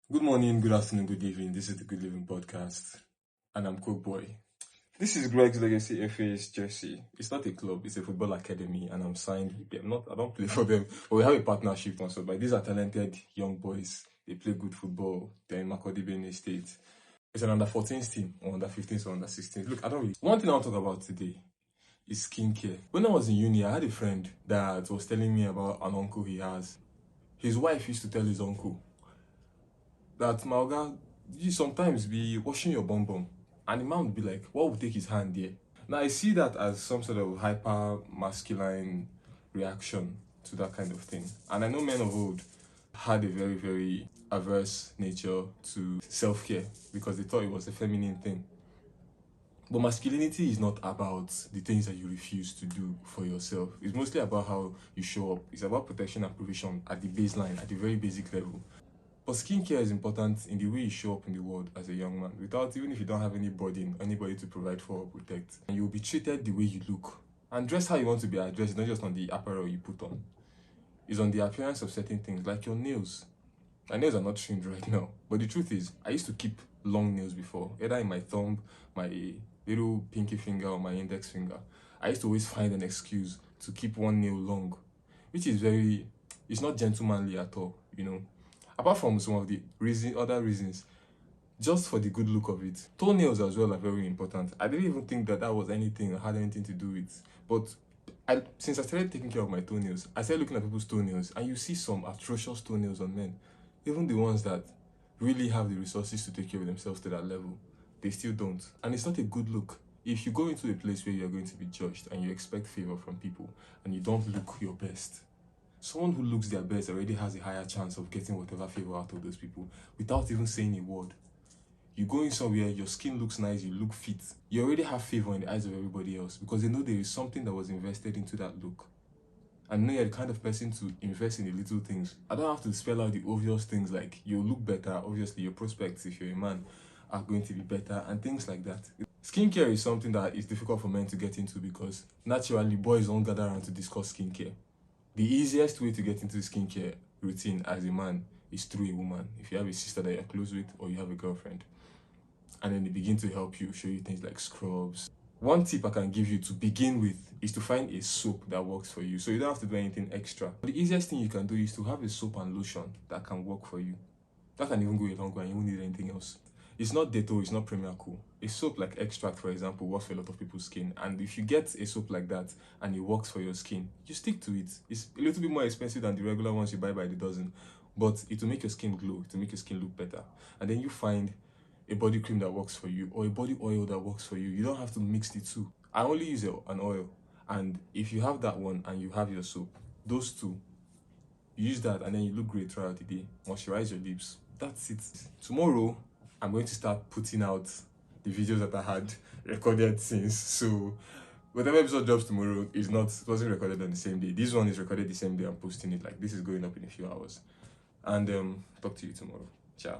Good morning, good afternoon, good evening. This is the Good Living Podcast, and I'm Cook Boy. This is Greg's Legacy FA's jersey. It's not a club, it's a football academy, and I'm signed with them. I don't play for them, but we have a partnership also. But these are talented young boys. They play good football. They're in Makurdi Benue State. It's an under 14s team, or under 15s, or under 16s. Look, I don't really. One thing I want to talk about today is skincare. When I was in uni, I had a friend that was telling me about an uncle he has. His wife used to tell his uncle that Mauga, you sometimes be washing your bum bum, and the man would be like, what would take his hand there? Now I see that as some sort of hyper masculine reaction to that kind of thing. And I know men of old had a very, very averse nature to self-care because they thought it was a feminine thing. But masculinity is not about the things that you refuse to do for yourself. It's mostly about how you show up. It's about protection and provision at the baseline, at the very basic level. But skincare is important in the way you show up in the world as a young man. Even if you don't have anybody to provide for or protect, and you'll be treated the way you look. And dress how you want to be addressed, not just on the apparel you put on. It's on the appearance of certain things, like your nails. My nails are not trimmed right now, but the truth is, I used to keep long nails before, either in my thumb, my little pinky finger, or my index finger. I used to always find an excuse to keep one nail long, which is it's not gentlemanly at all, you know. Apart from some of the other reasons, just for the good look of it. Toenails as well are very important. I didn't even think that was anything or had anything to do with. But since I started taking care of my toenails, I started looking at people's toenails, and you see some atrocious toenails on men. Even the ones that really have the resources to take care of themselves to that level, they still don't. And it's not a good look. If you go into a place where you're going to be judged and you expect favor from people and you don't look your best, someone who looks their best already has a higher chance of getting whatever favor out of those people without even saying a word. You go in somewhere, your skin looks nice, you look fit. You already have favor in the eyes of everybody else because they know there is something that was invested into that look. And know you're the kind of person to invest in the little things. I don't have to spell out the obvious things like you'll look better, obviously your prospects if you're a man are going to be better and things like that. Skincare is something that is difficult for men to get into because naturally boys don't gather around to discuss skincare. The easiest way to get into skincare routine as a man is through a woman. If you have a sister that you're close with or you have a girlfriend. And then they begin to help you, show you things like scrubs. One tip I can give you to begin with is to find a soap that works for you. So you don't have to do anything extra. The easiest thing you can do is to have a soap and lotion that can work for you. That can even go a long way and you won't need anything else. It's not Dettol, it's not Premier Cool. A soap like Extract, for example, works for a lot of people's skin. And if you get a soap like that and it works for your skin, you stick to it. It's a little bit more expensive than the regular ones you buy by the dozen, but it will make your skin glow, it will make your skin look better. And then you find a body cream that works for you or a body oil that works for you. You don't have to mix the two. I only use an oil. And if you have that one and you have your soap, those two, you use that and then you look great throughout the day. Moisturize your lips. That's it. Tomorrow, I'm going to start putting out the videos that I had recorded since. So whatever episode drops tomorrow it wasn't recorded on the same day. This one is recorded the same day I'm posting it. Like this is going up in a few hours. And talk to you tomorrow. Ciao.